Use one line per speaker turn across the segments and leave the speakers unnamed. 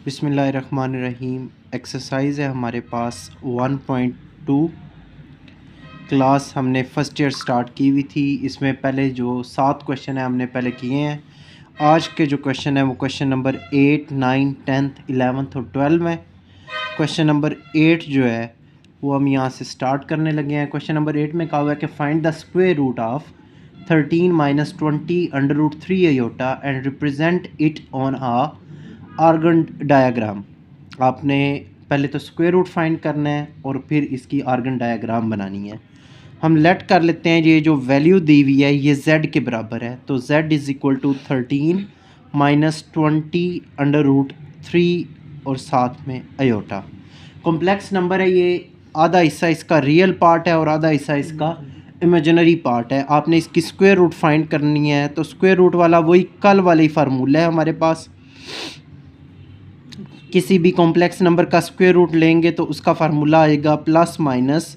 बिस्मिल्लाहिर्रहमानिर्रहीम। एक्सरसाइज है हमारे पास 1.2। क्लास हमने फ़र्स्ट ईयर स्टार्ट की हुई थी। इसमें पहले जो 7 क्वेश्चन है हमने पहले किए हैं। आज के जो क्वेश्चन है वो क्वेश्चन नंबर 8, 9, 10th, 11th और 12 में। क्वेश्चन नंबर 8 जो है वो हम यहाँ से स्टार्ट करने लगे हैं। क्वेश्चन नंबर 8 में कहा हुआ है कि find the square root of 13 minus 20 under root 3 iota and represent it on a Argand diagram. आपने पहले तो स्क्वायर रूट फाइंड करना है और फिर इसकी आर्गन डायग्राम बनानी है। हम लेट कर लेते हैं ये जो वैल्यू दी हुई है ये z के बराबर है, तो z is equal to 13 minus 20 under root 3 और साथ में आयोटा। कॉम्प्लेक्स नंबर है ये, आधा हिस्सा इसका रियल पार्ट है और आधा हिस्सा इसका इमेजिनरी पार्ट है। आपने इसकी स्क्वायर रूट फाइंड करनी है, तो स्क्वायर रूट वाला वही कल वाला ही फार्मूला है हमारे पास। किसी भी कॉम्प्लेक्स नंबर का स्क्वायर रूट लेंगे तो उसका फार्मूला आएगा plus minus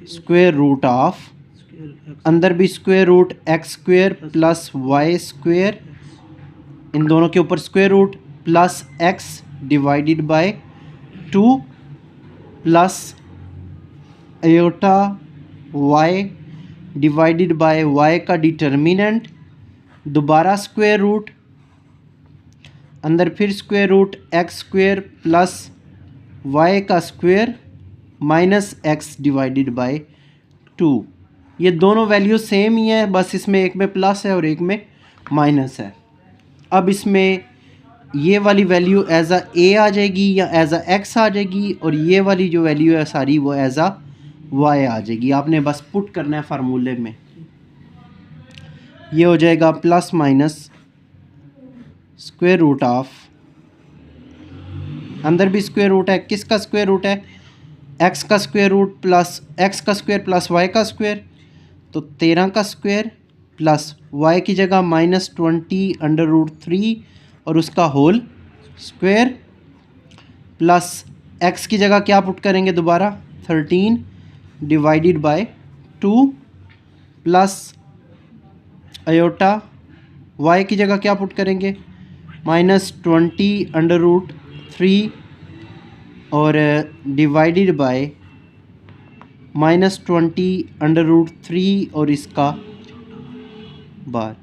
square root of, अंदर भी square root X square plus Y square, इन दोनों के ऊपर square root plus X divided by 2 plus iota Y divided by Y का डिटर्मिनेंट, दोबारा स्क्वायर रूट, अंदर फिर square root X square plus Y का square minus X divided by 2। ये दोनों वैल्यू सेम ही है, बस इसमें एक में प्लस है और एक में माइनस है। अब इसमें ये वाली वैल्यू एज ए आ जाएगी या एज एक्स आ जाएगी, और ये वाली जो वैल्यू है सारी वो एज वाई आ जाएगी। आपने बस पुट करना है फार्मूले में। ये हो जाएगा plus minus square root of, अंदर भी स्क्वायर रूट है, किसका स्क्वायर रूट है, एक्स का स्क्वायर रूट प्लस एक्स का स्क्वायर प्लस वाई का स्क्वायर, तो 13 का स्क्वायर प्लस वाई की जगह माइनस 20 अंडर रूट 3 और उसका होल स्क्वायर, प्लस एक्स की जगह क्या पुट करेंगे दोबारा 13 divided by 2 plus iota y की जगह क्या पुट करेंगे माइनस 20 अंडर रूट 3 और divided by minus 20 under root 3 और इसका बार।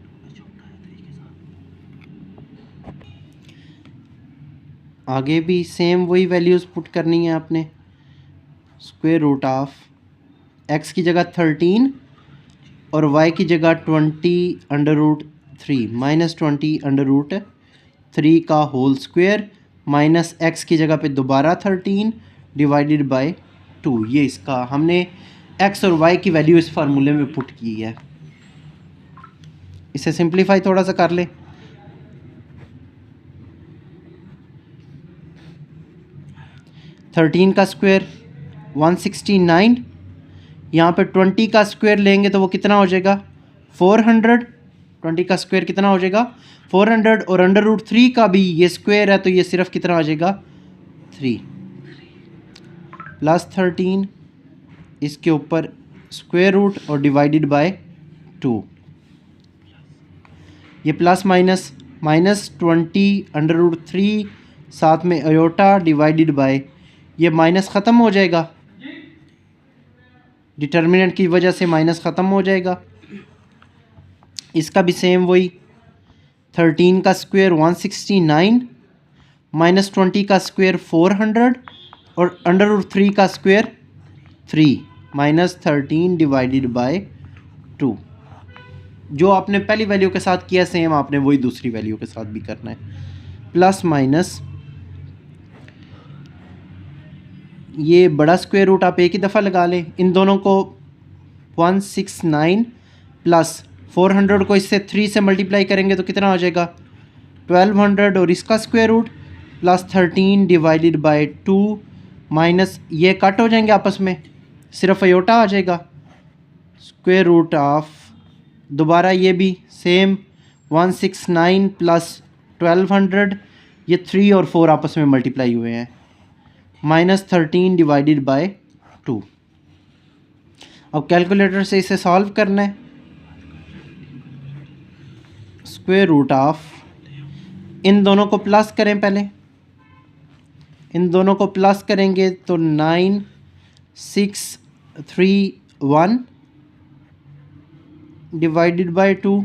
आगे भी सेम वही वैल्यूज़ पुट करनी है आपने। स्क्वायर रूट ऑफ एक्स की जगह 13 और वाई की जगह 20 under root 3 minus 20 under root 3 का होल स्क्वायर माइनस एक्स की जगह पे दोबारा 13 डिवाइडेड बाय 2। ये इसका हमने एक्स और वाई की वैल्यू इस फार्मूले में पुट की है। इसे सिंप्लीफाई थोड़ा सा कर ले। थर्टीन का स्क्वायर 169, यहाँ पे 20 का स्क्वायर लेंगे तो वो कितना हो जाएगा 400। 20 का स्क्वायर कितना हो जाएगा 400, और अंडर रूट 3 का भी ये स्क्वायर है तो ये सिर्फ कितना आ जाएगा 3 प्लस 13 इसके ऊपर स्क्वायर रूट और डिवाइडेड बाय 2। ये plus minus minus 20 under root 3 साथ में आयोटा डिवाइडेड बाय, ये माइनस ख़त्म हो जाएगा, डिटर्मिनेंट की वजह से माइनस ख़त्म हो जाएगा। इसका भी सेम वही 13 का स्क्वायर 169 माइनस 20 का स्क्वायर 400 और अंडर रूट 3 का स्क्वायर 3 माइनस 13 डिवाइडेड बाय 2। जो आपने पहली वैल्यू के साथ किया सेम आपने वही दूसरी वैल्यू के साथ भी करना है। प्लस माइनस ये बड़ा स्क्वायर रूट आप एक ही दफ़ा लगा लें, इन दोनों को 169 प्लस 400 को इससे 3 से मल्टीप्लाई करेंगे तो कितना हो जाएगा 1200, और इसका square root plus 13 divided by 2 minus ये कट हो जाएंगे आपस में, सिर्फ आयोटा आ जाएगा स्क्वायर रूट ऑफ, दोबारा ये भी सेम 169 प्लस 1200, ये 3 और 4 आपस में मल्टीप्लाई हुए हैं माइनस 13 डिवाइडेड बाय 2। अब कैलकुलेटर से इसे सॉल्व करना है। स्क्वायर रूट ऑफ, इन दोनों को प्लस करें पहले, इन दोनों को प्लस करेंगे तो 9631 divided by 2,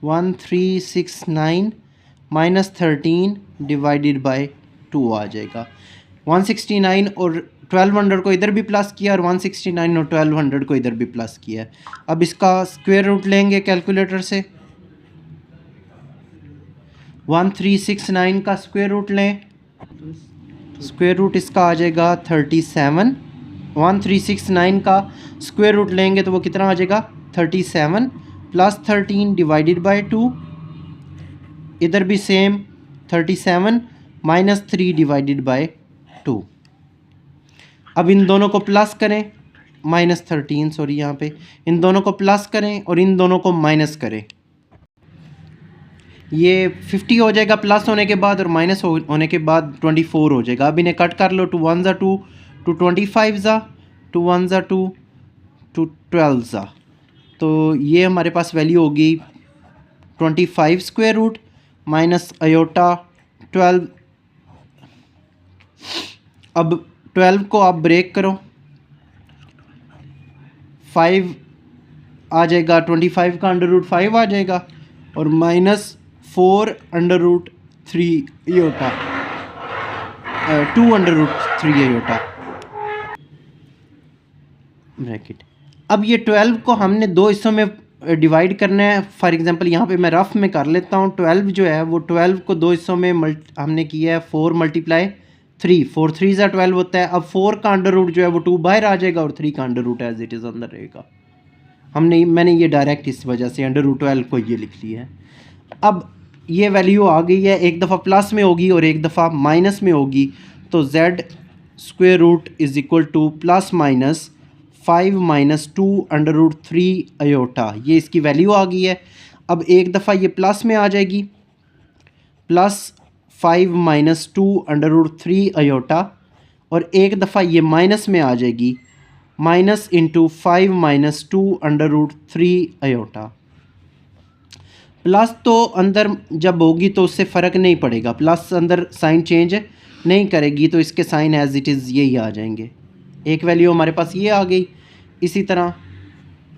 1369 minus 13 divided by 2 आ जाएगा। 169 और 1200 को इधर भी प्लस किया और 169 और 1200 को इधर भी प्लस किया। अब इसका स्क्वायर रूट लेंगे कैलकुलेटर से। 1369 का स्क्वायर रूट लें, स्क्वायर रूट इसका आ जाएगा 37। 1369 का स्क्वायर रूट लेंगे तो वो कितना आ जाएगा 37 प्लस 13 डिवाइडेड बाय 2, इधर भी सेम 37 माइनस 3 डिवाइडेड बाय 2। अब इन दोनों को प्लस करें, माइनस 13 सॉरी, यहाँ पे इन दोनों को प्लस करें और इन दोनों को माइनस करें। ये 50 हो जाएगा प्लस होने के बाद और माइनस होने के बाद 24 हो जाएगा। अब इन्हें कट कर लो, 2 1 ज़ा 2, 2 25 ज़ा, 2 1 ज़ा 2, 2 12 ज़ा। तो ये हमारे पास वैल्यू होगी 25 स्क्वायर रूट माइनस अयोटा 12। अब 12 को आप ब्रेक करो, 5 आ जाएगा, 25 का अंडर रूट 5 आ जाएगा और minus 4 under root 3 iota, 2 under root 3 iota bracket. अब ये 12 को हमने दो हिस्सों में डिवाइड करना है। फॉर एग्जांपल यहाँ पे मैं रफ में कर लेता हूँ। 12 जो है वो 12 को दो हिस्सों में हमने किया है 4 मल्टीप्लाई 3, 4 3 ज़ा 12 होता है। अब 4 का अंडर रूट जो है वो 2 बाहर आ जाएगा और 3 का under root as it is अंदर रहेगा। मैंने ये डायरेक्ट इस वजह से अंडर रूट 12 को ये लिख लिया है। अब ये वैल्यू आ गई है, एक दफ़ा प्लस में होगी और एक दफ़ा माइनस में होगी, तो z square root is equal to plus minus 5 minus 2 under root 3 iota, ये इसकी वैल्यू आ गई है। अब एक दफ़ा ये प्लस में आ जाएगी, plus 5 minus 2 under root 3 iota, और एक दफ़ा ये माइनस में आ जाएगी, minus into 5 minus 2 under root 3 iota. Plus तो अंदर जब होगी तो उससे फ़र्क नहीं पड़ेगा, प्लस अंदर साइन चेंज नहीं करेगी, तो इसके साइन एज इट इज़ यही आ जाएंगे। एक वैल्यू हमारे पास ये आ गई। इसी तरह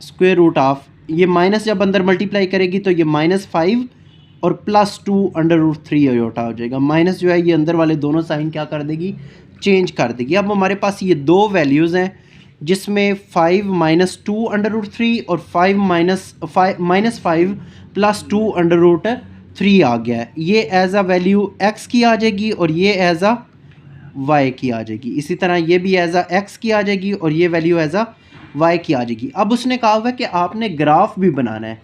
स्क्वायर रूट ऑफ ये माइनस जब अंदर मल्टीप्लाई करेगी तो ये माइनस 5 और प्लस 2 अंडर रूट 3 अयोटा हो जाएगा। माइनस जो है ये अंदर वाले दोनों साइन क्या कर देगी, चेंज कर देगी। अब हमारे पास ये दो वैल्यूज़ हैं जिसमें 5 माइनस 2 अंडर रूट 3 और 5 माइनस 5 प्लस 2 अंडर रूट 3 आ गया है। ये एज अ वैल्यू x की आ जाएगी और ये एज अ y की आ जाएगी। इसी तरह ये भी एज अ x की आ जाएगी और ये वैल्यू एज अ y की आ जाएगी। अब उसने कहा हुआ है कि आपने ग्राफ भी बनाना है,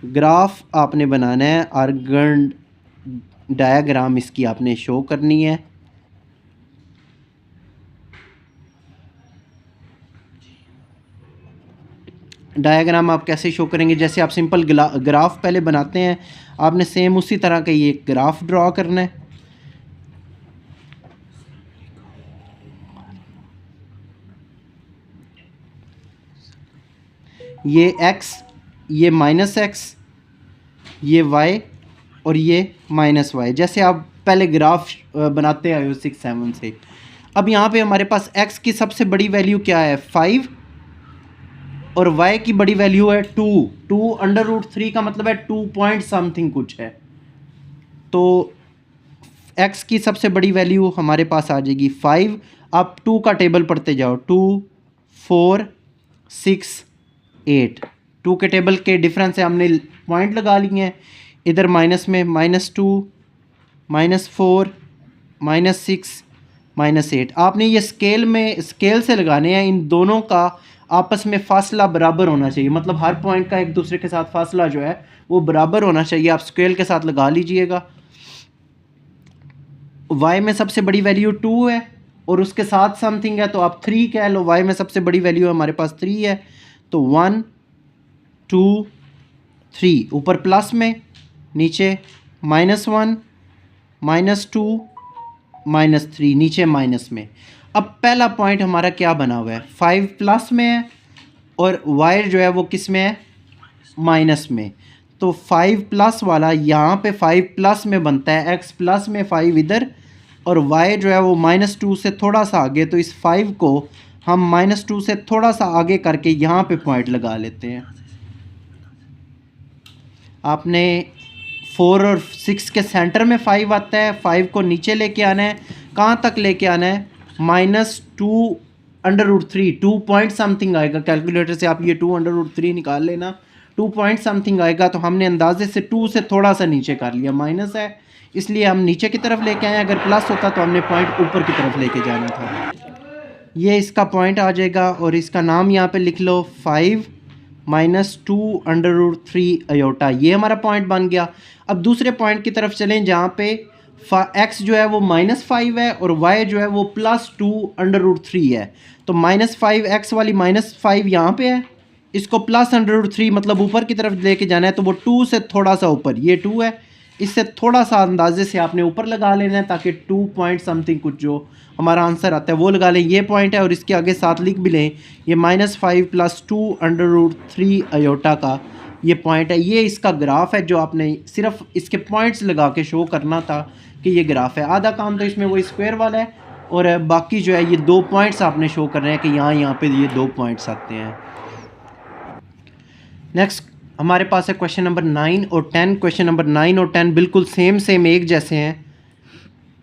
ग्राफ आपने बनाना है, आर्गन डायग्राम इसकी आपने शो करनी है। डायग्राम आप कैसे शो करेंगे, जैसे आप सिंपल ग्राफ पहले बनाते हैं, आपने सेम उसी तरह का ये ग्राफ ड्रॉ करना है। ये x, ये माइनस x, ये y और ये माइनस y, जैसे आप पहले ग्राफ बनाते आए हो 6 7 से। अब यहाँ पे हमारे पास x की सबसे बड़ी वैल्यू क्या है 5 और y की बड़ी वैल्यू है 2 अंडर रूट 3 का मतलब है 2 पॉइंट समथिंग कुछ है। तो x की सबसे बड़ी वैल्यू हमारे पास आ जाएगी 5। आप 2 का टेबल पढ़ते जाओ, 2 4 6 8, 2 के टेबल के डिफरेंस से हमने पॉइंट लगा लिए हैं। इधर माइनस में -2 -4 -6 -8, आपने ये स्केल से लगाने हैं। इन दोनों का आपस में फासला बराबर होना चाहिए, मतलब हर पॉइंट का एक दूसरे के साथ फासला जो है वो बराबर होना चाहिए। आप स्केल के साथ लगा लीजिएगा। y में सबसे बड़ी वैल्यू 2 है और उसके साथ समथिंग है तो आप 3 कह लो। y में सबसे बड़ी वैल्यू हमारे पास 3 है, तो 1 2 3, ऊपर प्लस में, नीचे -1 -2 -3, नीचे माइनस में। अब पहला पॉइंट हमारा क्या बना हुआ है, 5 प्लस में है और y जो है वो किस में है, माइनस में। तो 5 प्लस वाला यहाँ पे 5 प्लस में बनता है, x प्लस में 5 इधर, और y जो है वो -2 से थोड़ा सा आगे, तो इस 5 को हम -2 से थोड़ा सा आगे करके यहाँ पे पॉइंट लगा लेते हैं। आपने 4 और 6 के सेंटर में 5 आता है, 5 को नीचे लेके आना है, कहाँ तक लेके आना है, -2√3, 2 पॉइंट समथिंग आएगा। कैलकुलेटर से आप ये 2√3 निकाल लेना, 2 पॉइंट समथिंग आएगा। तो हमने अंदाजे से 2 से थोड़ा सा नीचे कर लिया, माइनस है इसलिए हम नीचे की तरफ लेके आए। अगर प्लस होता तो हमने पॉइंट ऊपर की तरफ लेके जाना था। ये इसका पॉइंट आ जाएगा और इसका नाम यहाँ पे लिख लो 5 -2√3 अयोटा, ये हमारा पॉइंट बन गया। अब दूसरे पॉइंट की तरफ चलें जहाँ पे x जो है वो -5 है और y जो है वो +2√3 है। तो -5x वाली -5 यहाँ पे है, इसको +√3 मतलब ऊपर की तरफ लेके जाना है, तो वो 2 से थोड़ा सा ऊपर, ये 2 है, इससे थोड़ा सा अंदाजे से आपने ऊपर लगा लेना है ताकि 2 पॉइंट समथिंग कुछ जो हमारा आंसर आता है वो लगा लें। ये पॉइंट है और इसके आगे साथ लिख भी लें, ये -5 + 2√3 अयोटा का ये पॉइंट है। ये इसका ग्राफ है जो आपने सिर्फ इसके पॉइंट्स लगा के शो करना था कि ये ग्राफ है। आधा काम तो इसमें वो स्क्वायर वाला है और बाकी जो है ये 2 पॉइंट्स आपने शो करने हैं कि यहाँ पे ये 2 पॉइंट्स आते हैं। नेक्स्ट हमारे पास है क्वेश्चन नंबर 9 और 10। क्वेश्चन नंबर 9 और 10 बिल्कुल सेम एक जैसे हैं।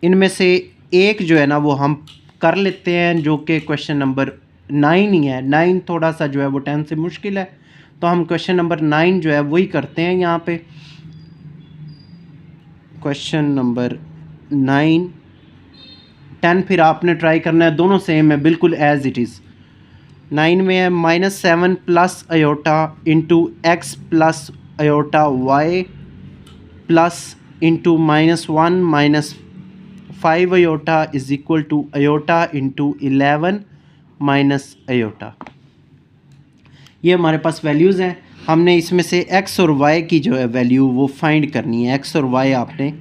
इनमें से एक जो है ना वो हम कर लेते हैं जो कि क्वेश्चन नंबर 9 ही है। 9 थोड़ा सा जो है वो 10 से मुश्किल है, तो हम क्वेश्चन नंबर 9 जो है वही करते हैं यहाँ पे। क्वेश्चन नंबर 9 10 फिर आपने ट्राई करना है, दोनों सेम है बिल्कुल एज इट इज़। 9 में है -7 + iota into x + iota y plus into -1 - 5 iota is equal to iota into 11 minus iota. ये हमारे पास वैल्यूज़ हैं। हमने इसमें से x और y की जो है वैल्यू वो फाइंड करनी है। x और y आपने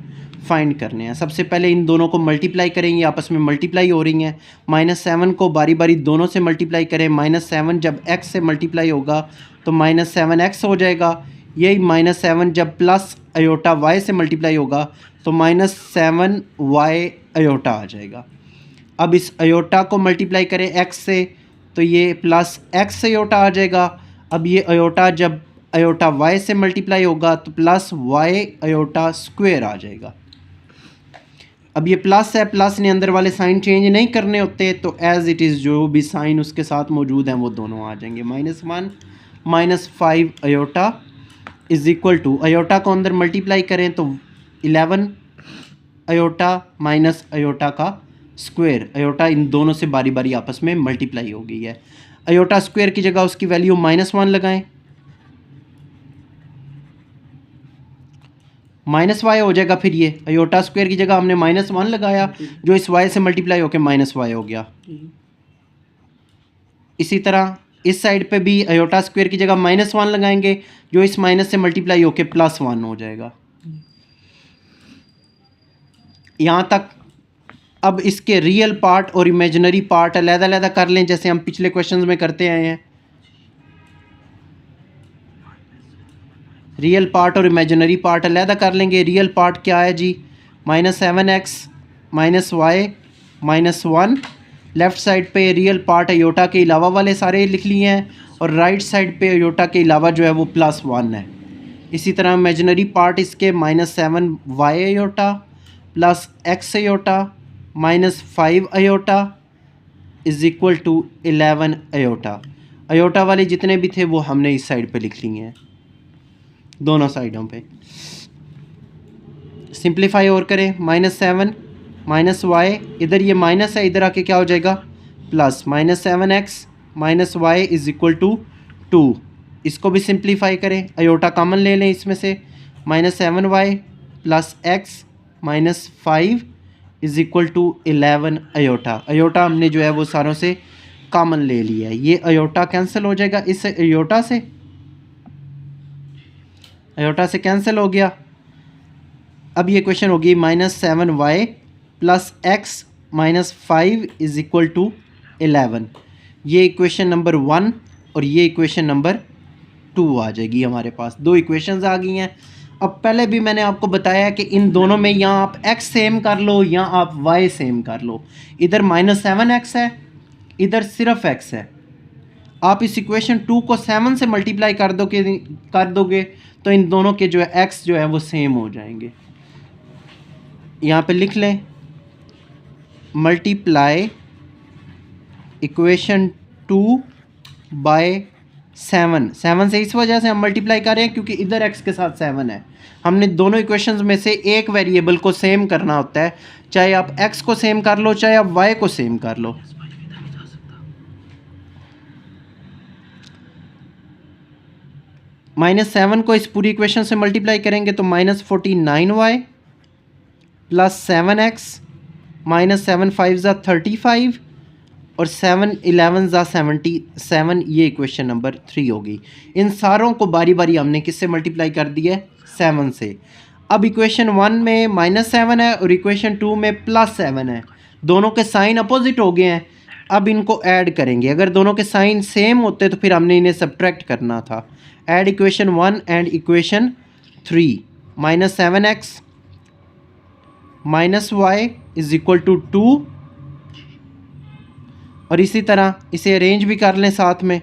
फाइंड करने हैं। सबसे पहले इन दोनों को मल्टीप्लाई करेंगे, आपस में मल्टीप्लाई हो रही हैं। -7 को बारी बारी दोनों से मल्टीप्लाई करें। -7 जब x से मल्टीप्लाई होगा तो -7x हो जाएगा। यही -7 जब प्लस अयोटा y से मल्टीप्लाई होगा तो -7y अयोटा आ जाएगा। अब इस अयोटा को मल्टीप्लाई करें x से तो ये प्लस x अयोटा आ जाएगा। अब ये अयोटा जब अयोटा y से मल्टीप्लाई होगा तो प्लस y अयोटा स्क्वायर आ जाएगा। अब ये प्लस है, प्लस ने अंदर वाले साइन चेंज नहीं करने होते, तो एज इट इज़ जो भी साइन उसके साथ मौजूद हैं वो दोनों आ जाएंगे। -1 - 5 iota is equal to, iota को अंदर मल्टीप्लाई करें तो 11 अयोटा माइनस अयोटा का स्क्वायर। अयोटा इन दोनों से बारी बारी आपस में मल्टीप्लाई हो गई है। अयोटा स्क्वायर की जगह उसकी वैल्यू -1 लगाएं, -y हो जाएगा। फिर ये अयोटा स्क्वायर की जगह हमने -1 लगाया जो इस y से मल्टीप्लाई होकर -y हो गया। इसी तरह इस साइड पे भी अयोटा स्क्वायर की जगह -1 लगाएंगे जो इस माइनस से मल्टीप्लाई होकर +1 हो जाएगा। यहाँ तक। अब इसके रियल पार्ट और इमेजिनरी पार्ट अलग-अलग कर लें जैसे हम पिछले क्वेश्चंस में करते आए हैं। रियल पार्ट और इमेजिनरी पार्ट अलग कर लेंगे। रियल पार्ट क्या है जी, -7x -y -1। लेफ़्ट साइड पे रियल पार्ट अयोटा के अलावा वाले सारे लिख लिए हैं और राइट साइड पे अयोटा के अलावा जो है वो +1 है। इसी तरह इमेजिनरी पार्ट इसके -7y iota plus x iota -5 iota is equal to 11 iota. Iota वाले जितने भी थे वो हमने इस साइड पे लिख लिए हैं, दोनों साइडों पे। सिंप्लीफाई और करें, -7 -y, इधर ये माइनस है, इधर आके क्या हो जाएगा plus, -7x -y is equal to 2। इसको भी सिंप्लीफाई करें, अयोटा कॉमन ले लें इसमें से, -7y plus x -5 is equal to 11 iota. Iota हमने जो है वो सारों से कॉमन ले लिया है। ये अयोटा कैंसिल हो जाएगा इस अयोटा से, अयोटा से कैंसिल हो गया। अब ये क्वेश्चन होगी -7y plus x -5 is equal to 11। ये इक्वेशन नंबर 1 और ये इक्वेशन नंबर 2 2 आ जाएगी हमारे पास। दो इक्वेशंस आ गई हैं। अब पहले भी मैंने आपको बताया कि इन दोनों में या आप x सेम कर लो या आप y सेम कर लो। इधर -7x है, इधर सिर्फ x है। आप इस इक्वेशन 2 को 7 से मल्टीप्लाई कर दोगे तो इन दोनों के जो है x जो है वो सेम हो जाएंगे। यहाँ पे लिख लें मल्टीप्लाई इक्वेशन 2 बाय 7 से इस वजह से हम मल्टीप्लाई कर रहे हैं क्योंकि इधर x के साथ 7 है। हमने दोनों इक्वेशंस में से एक वेरिएबल को सेम करना होता है, चाहे आप x को सेम कर लो चाहे आप y को सेम कर लो। -7 को इस पूरी इक्वेशन से मल्टीप्लाई करेंगे तो -49y प्लस 7x -7 5 ज़ा 35 और 7 11 ज़ा 77, ये इक्वेशन नंबर 3 होगी। इन सारों को बारी बारी हमने किससे मल्टीप्लाई कर दिया है? 7 से। अब इक्वेशन 1 में -7 है और इक्वेशन 2 में +7 है। दोनों के साइन अपोजिट हो गए हैं। अब इनको ऐड करेंगे। अगर दोनों के साइन सेम होते तो फिर हमने इन्हें सब्ट्रैक्ट करना था। Add equation 1 and equation 3। -7x -y is equal to 2 और इसी तरह इसे अरेंज भी कर लें साथ में।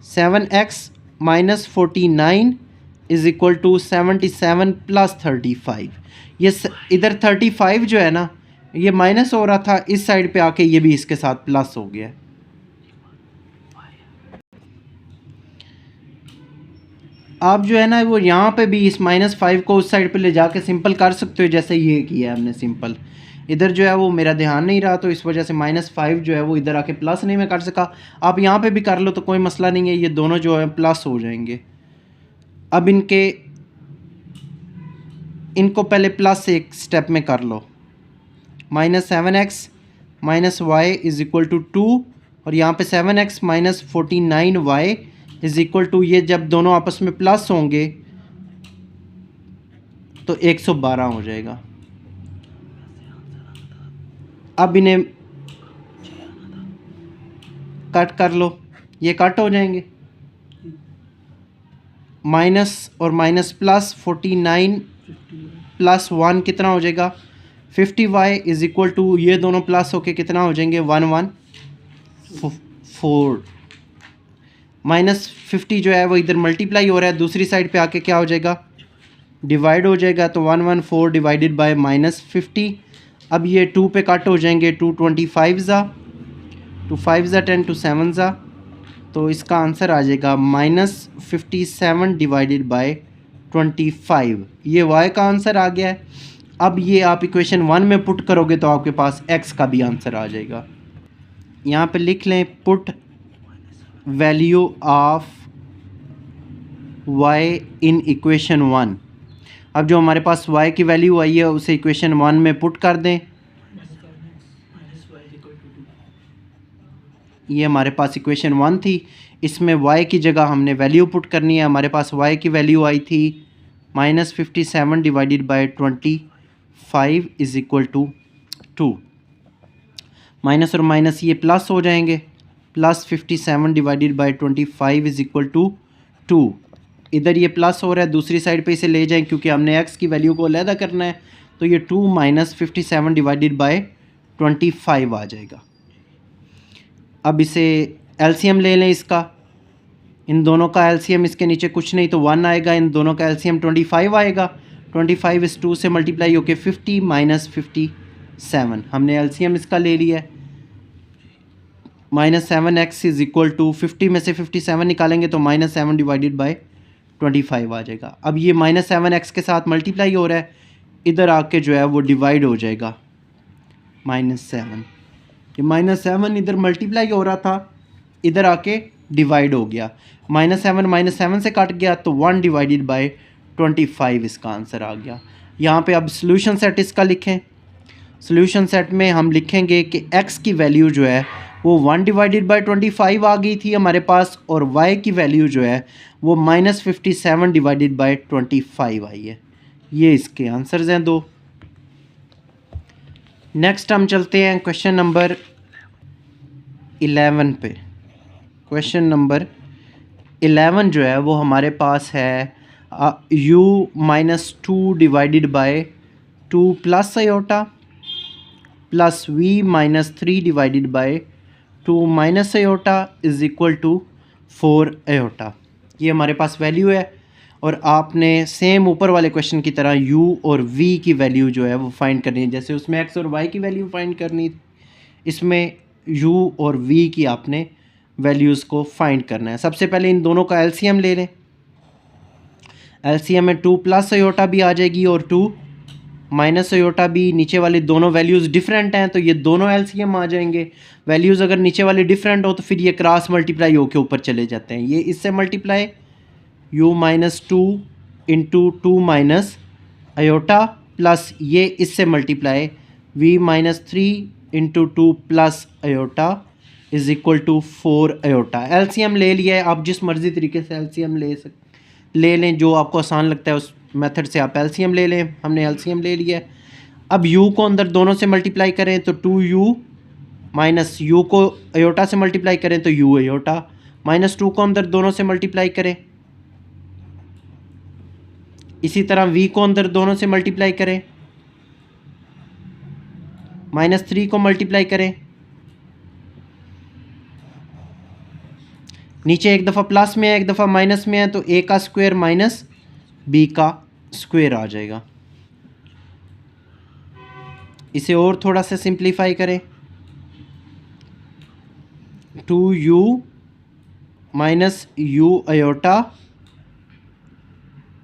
7x -49 is equal to 77 plus 35। ये इधर 35 जो है ना ये माइनस हो रहा था, इस साइड पे आके ये भी इसके साथ प्लस हो गया। आप जो है ना वो यहाँ पे भी इस -5 को उस साइड पे ले जाके सिंपल कर सकते हो, जैसे ये किया है हमने सिंपल। इधर जो है वो मेरा ध्यान नहीं रहा तो इस वजह से -5 जो है वो इधर आके प्लस नहीं मैं कर सका। आप यहाँ पे भी कर लो तो कोई मसला नहीं है, ये दोनों जो है प्लस हो जाएंगे। अब इनको पहले प्लस एक स्टेप में कर लो। -7x -y is equal to 2 और यहाँ पे 7x -49y is equal to, ये जब दोनों आपस में प्लस होंगे तो 112 हो जाएगा। अब इन्हें कट कर लो, ये कट हो जाएंगे। माइनस और माइनस प्लस 49 प्लस 1 कितना हो जाएगा? 50y इज़ इक्वल टू, ये दोनों प्लस होके कितना हो जाएंगे? 114। -50 जो है वो इधर मल्टीप्लाई हो रहा है, दूसरी साइड पे आके क्या हो जाएगा? डिवाइड हो जाएगा। तो 114 डिवाइडेड बाय -50। अब ये 2 पे कट हो जाएंगे। 2 25 ज़ा, 2 5 ज़ा 10, 2 7 ज़ा, तो इसका आंसर आ जाएगा -57 डिवाइडेड बाय 25। ये y का आंसर आ गया है। अब ये आप इक्वेशन 1 में पुट करोगे तो आपके पास x का भी आंसर आ जाएगा। यहाँ पे लिख लें put value of y in equation 1। अब जो हमारे पास y की वैल्यू आई है उसे इक्वेशन 1 में पुट कर दें। ये हमारे पास इक्वेशन 1 थी, इसमें y की जगह हमने वैल्यू पुट करनी है। हमारे पास y की वैल्यू आई थी -57 divided by 25 is equal to 2। Minus और माइनस ये प्लस हो जाएंगे। +57 divided by 25 is equal to 2। इधर ये प्लस हो रहा है, दूसरी साइड पे इसे ले जाएं क्योंकि हमने x की वैल्यू को अलहदा करना है। तो ये 2 - 57 डिवाइडेड बाय 25 आ जाएगा। अब इसे एलसीएम ले लें इसका। इन दोनों का एलसीएम इसके नीचे कुछ नहीं तो 1 आएगा। इन दोनों का एलसीएम 25 आएगा। 25 इस 2 से मल्टीप्लाई होके 50 - 57, हमने एलसीएम इसका ले लिया है। -7x इज़ इक्वल टू 50 में से 57 निकालेंगे तो -7 डिवाइडेड बाय 25 आ जाएगा। अब ये -7x के साथ मल्टीप्लाई हो रहा है, इधर आके जो है वो डिवाइड हो जाएगा। -7, ये -7 इधर मल्टीप्लाई हो रहा था, इधर आके डिवाइड हो गया। -7 -7 से कट गया तो 1 डिवाइडेड बाय 25 इसका आंसर आ गया। यहाँ पे अब सॉल्यूशन सेट इसका लिखें। सॉल्यूशन सेट में हम लिखेंगे कि x की वैल्यू जो है वो 1 डिवाइडेड बाय 25 आ गई थी हमारे पास, और y की वैल्यू जो है वो -57 डिवाइडेड बाय 25 आई है। ये इसके आंसर्स हैं दो। नेक्स्ट हम चलते हैं क्वेश्चन नंबर 11 पे। क्वेश्चन नंबर 11 जो है वो हमारे पास है u minus 2 divided by 2 plus iota plus v minus 3 divided by 2 minus iota is equal to 4 iota. ये हमारे पास वैल्यू है और आपने सेम ऊपर वाले क्वेश्चन की तरह u और v की वैल्यू जो है वो फाइंड करनी है। जैसे उसमें x और y की वैल्यू फाइंड करनी, इसमें u और v की आपने वैल्यूज़ को फाइंड करना है। सबसे पहले इन दोनों का एलसीएम ले लें। एलसीएम में 2 प्लस आयोटा भी आ जाएगी और 2 माइनस आयोटा भी। नीचे वाली दोनों वैल्यूज़ डिफरेंट हैं तो ये दोनों एलसीएम आ जाएंगे। वैल्यूज़ अगर नीचे वाले डिफरेंट हो तो फिर ये क्रॉस मल्टीप्लाई होके ऊपर चले जाते हैं। ये इससे multiply u minus 2 into 2 minus iota plus ये इससे multiply v minus 3 into 2 plus iota is equal to 4 iota. LCM ले लिया है, आप जिस मर्ज़ी तरीके से एलसीएम ले लें, जो आपको आसान लगता है उस मेथड से आप एलसीएम ले लें। हमने एलसीएम ले लिया है। अब u को अंदर दोनों से मल्टीप्लाई करें तो 2u माइनस u को आयोटा से मल्टीप्लाई करें तो u आयोटा, माइनस 2 को अंदर दोनों से मल्टीप्लाई करें। इसी तरह v को अंदर दोनों से मल्टीप्लाई करें, माइनस 3 को मल्टीप्लाई करें। नीचे एक दफ़ा प्लस में है एक दफ़ा माइनस में है तो a का स्क्वायर माइनस b का स्क्वायर आ जाएगा। इसे और थोड़ा सा सिंप्लीफाई करें। 2u minus u iota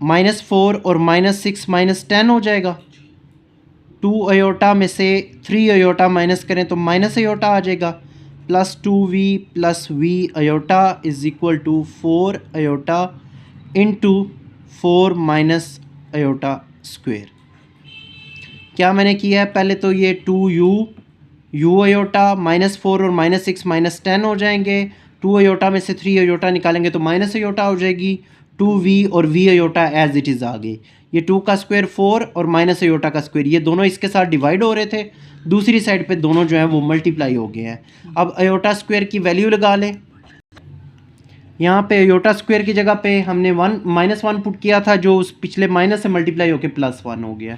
minus 4 और माइनस 6 माइनस 10 हो जाएगा। 2 आयोटा में से 3 आयोटा माइनस करें तो माइनस आयोटा आ जाएगा। Plus 2v plus v iota is equal to 4 iota into 4 minus iota square. क्या मैंने किया है, पहले तो ये 2u आयोटा माइनस 4 और माइनस 6 माइनस 10 हो जाएंगे। 2 आयोटा में से 3 आयोटा निकालेंगे तो माइनस आयोटा हो जाएगी। 2v और v iota as it is आ गई। ये 2 का स्क्वायर 4 और माइनस आयोटा का स्क्वायर, ये दोनों इसके साथ डिवाइड हो रहे थे, दूसरी साइड पे दोनों जो हैं वो मल्टीप्लाई हो गए हैं। अब आयोटा स्क्वायर की वैल्यू लगा लें। यहाँ पे आयोटा स्क्वायर की जगह पे हमने -1 पुट किया था जो उस पिछले माइनस से मल्टीप्लाई होकर +1 हो गया।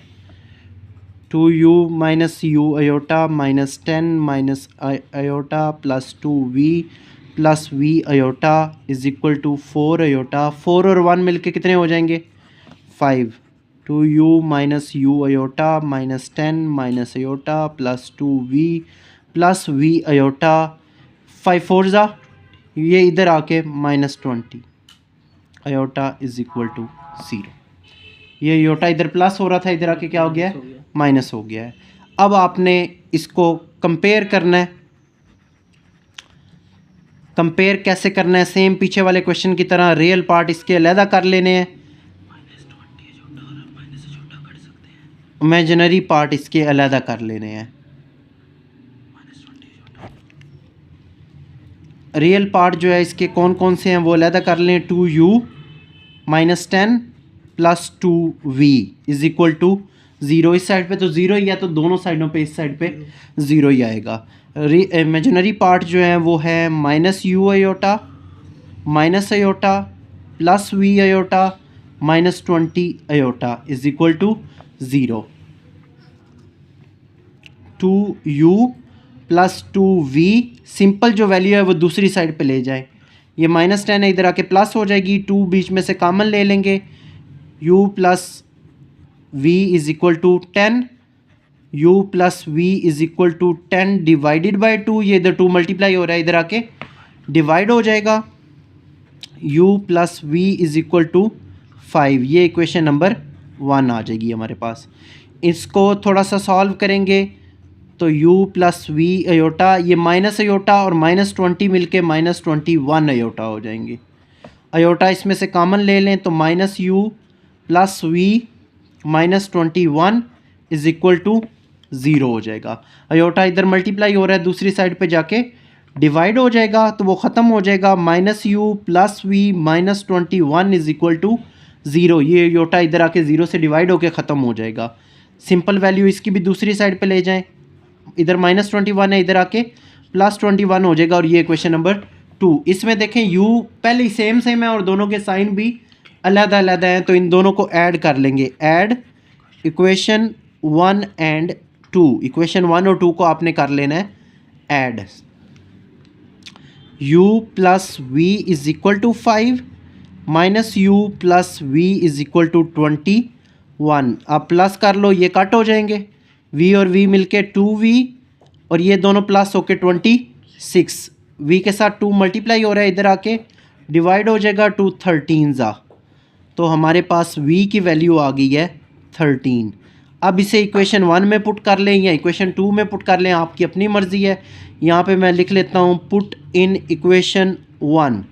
2u minus u iota minus 10 minus iota plus 2v plus v iota is equal to 4 iota. 4 और 1 मिलके कितने हो जाएंगे 5। 2u minus u iota minus 10 minus iota plus 2v plus v iota. 5 4 ज़ा ये इधर आके -20 आयोटा इज़ इक्वल टू 0। ये आयोटा इधर प्लस हो रहा था, इधर आके क्या हो गया है माइनस हो गया है। अब आपने इसको कंपेयर करना है। कंपेयर कैसे करना है, सेम पीछे वाले क्वेश्चन की तरह रियल पार्ट इसके अलहदा कर लेने हैं, इमेजिनरी पार्ट इसके अलहदा कर लेने हैं। रियल पार्ट जो है इसके कौन कौन से हैं वो अलहदा कर लें। 2u minus 10 plus 2v is equal to 0। इस साइड पे तो 0 ही है तो दोनों साइडों पे इस साइड पे 0 ही आएगा। इमेजिनरी पार्ट जो है वो है minus u iota minus iota plus v iota minus 20 iota is equal to 0। 2u plus 2v simple जो वैल्यू है वो दूसरी साइड पे ले जाए। ये -10 है, इधर आके प्लस हो जाएगी। 2 बीच में से कॉमन ले लेंगे। u plus v is equal to 10। u plus v is equal to 10 divided by 2। ये इधर 2 मल्टीप्लाई हो रहा है, इधर आके डिवाइड हो जाएगा। u plus v is equal to 5। ये इक्वेशन नंबर 1 आ जाएगी हमारे पास। इसको थोड़ा सा सॉल्व करेंगे तो u प्लस v आयोटा, ये माइनस आयोटा और -20 मिलके -21 आयोटा हो जाएंगे। आयोटा इसमें से कॉमन ले लें तो minus u plus v -21 is equal to 0 हो जाएगा। आयोटा इधर मल्टीप्लाई हो रहा है, दूसरी साइड पे जाके डिवाइड हो जाएगा तो वो ख़त्म हो जाएगा। -u plus v -21 is equal to 0। ये आयोटा इधर आके 0 से डिवाइड होके ख़त्म हो जाएगा। सिंपल वैल्यू इसकी भी दूसरी साइड पे ले जाएं, इधर -21 है, इधर आके +21 हो जाएगा और ये क्वेश्चन नंबर 2। इसमें देखें u पहले ही सेम सेम है और दोनों के साइन भी अलग अलग हैं, तो इन दोनों को ऐड कर लेंगे। ऐड इक्वेशन 1 एंड 2, इक्वेशन 1 और 2 को आपने कर लेना है add. u plus v is equal to 5 minus u plus v is equal to 21। अब प्लस कर लो, ये कट हो जाएंगे, v और v मिलके 2v और ये दोनों प्लस होके 26। v के साथ 2 मल्टीप्लाई हो रहा है, इधर आके डिवाइड हो जाएगा 2 13 तो हमारे पास v की वैल्यू आ गई है 13। अब इसे इक्वेशन 1 में पुट कर लें या इक्वेशन 2 में पुट कर लें, आपकी अपनी मर्ज़ी है। यहाँ पे मैं लिख लेता हूँ पुट इन इक्वेशन 1।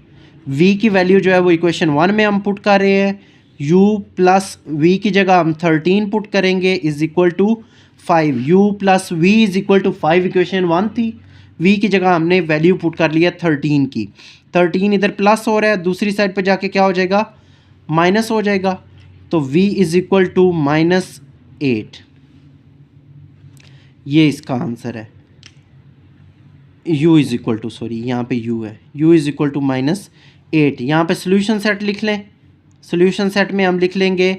v की वैल्यू जो है वो इक्वेशन 1 में हम पुट कर रहे हैं, u प्लस वी की जगह हम 13 पुट करेंगे is equal to 5। u plus v is equal to 5 equation 1 थी, v की जगह हमने वैल्यू पुट कर लिया 13 की। 13 इधर प्लस हो रहा है, दूसरी साइड पे जाके क्या हो जाएगा, माइनस हो जाएगा, तो v इज़ इक्वल टू -8। ये इसका आंसर है। u is equal to, sorry यहाँ पे u है, u इज़ इक्वल टू -8। यहाँ पे सोल्यूशन सेट लिख लें। सोल्यूशन सेट में हम लिख लेंगे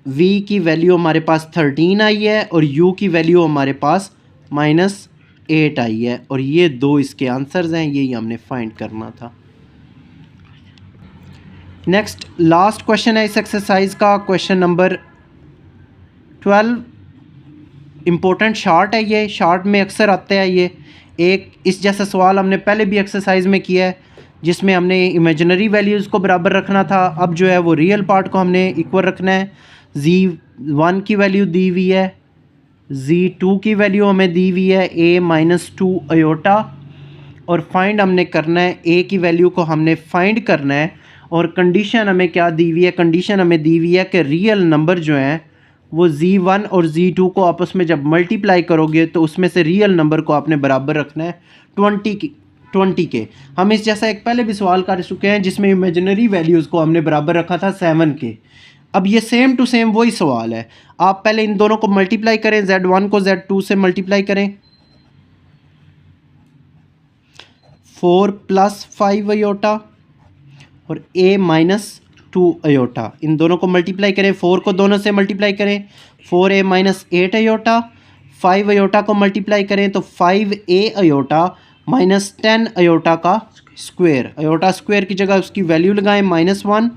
v की वैल्यू हमारे पास 13 आई है और u की वैल्यू हमारे पास -8 आई है, और ये दो इसके आंसर्स हैं, यही हमने फाइंड करना था। नेक्स्ट लास्ट क्वेश्चन है इस एक्सरसाइज का, क्वेश्चन नंबर 12। इम्पोर्टेंट शार्ट है, ये शार्ट में अक्सर आते हैं। ये एक इस जैसा सवाल हमने पहले भी एक्सरसाइज में किया है, जिसमें हमने इमेजिनरी वैल्यूज़ को बराबर रखना था। अब जो है वो रियल पार्ट को हमने इक्वल रखना है। z1 की वैल्यू दी हुई है, z2 की वैल्यू हमें दी हुई है a-2 अयोटा, और फाइंड हमने करना है a की वैल्यू को हमने फाइंड करना है। और कंडीशन हमें क्या दी हुई है, कंडीशन हमें दी हुई है कि रियल नंबर जो हैं वो z1 और z2 को आपस में जब मल्टीप्लाई करोगे तो उसमें से रियल नंबर को आपने बराबर रखना है 20 के। हम इस जैसा एक पहले भी सवाल कर चुके हैं जिसमें इमेजिनरी वैल्यूज़ को हमने बराबर रखा था 7 के। अब ये सेम टू सेम वही सवाल है। आप पहले इन दोनों को मल्टीप्लाई करें, z1 को z2 से मल्टीप्लाई करें, 4 + 5 अयोटा और a-2 अयोटा, इन दोनों को मल्टीप्लाई करें। 4 को दोनों से मल्टीप्लाई करें, 4a-8 अयोटा। 5 अयोटा को मल्टीप्लाई करें तो 5a अयोटा -10 अयोटा का स्क्वायर। अयोटा स्क्वायर की जगह उसकी वैल्यू लगाएं -1,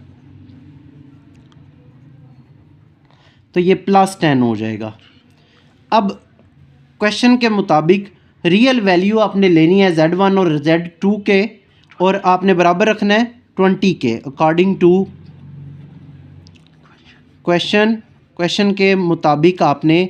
तो ये +10 हो जाएगा। अब क्वेश्चन के मुताबिक रियल वैल्यू आपने लेनी है z1 और z2 के, और आपने बराबर रखना है 20 के। अकॉर्डिंग टू क्वेश्चन के मुताबिक आपने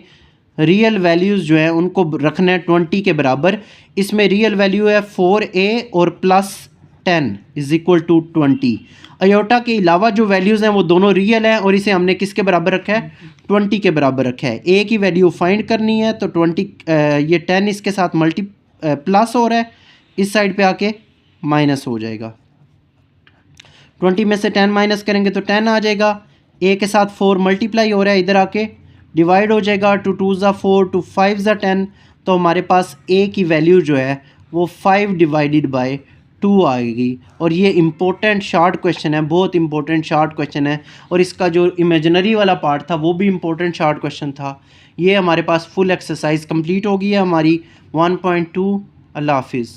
रियल वैल्यूज़ जो है उनको रखना है 20 के बराबर। इसमें रियल वैल्यू है 4a और +10 इज़ इक्वल टू 20। अयोटा के अलावा जो वैल्यूज़ हैं वो दोनों रियल हैं, और इसे हमने किसके बराबर रखा है, 20 के बराबर रखा है। a की वैल्यू फाइंड करनी है तो 20 ये 10 इसके साथ प्लस हो रहा है, इस साइड पे आके माइनस हो जाएगा। 20 में से 10 माइनस करेंगे तो 10 आ जाएगा। a के साथ 4 मल्टीप्लाई हो रहा है, इधर आके डिवाइड हो जाएगा, 2 2 ज़ा 4, 2 5 ज़ा 10, तो हमारे पास a की वैल्यू जो है वो 5 डिवाइडेड बाय 2 आएगी। और ये इम्पोर्टेंट शॉर्ट क्वेश्चन है, बहुत इंपॉर्टेंट शॉर्ट क्वेश्चन है, और इसका जो इमेजिनरी वाला पार्ट था वो भी इम्पोर्टेंट शॉर्ट क्वेश्चन था। ये हमारे पास फुल एक्सरसाइज कंप्लीट हो गई है हमारी 1.2। अल्लाह हाफिज़।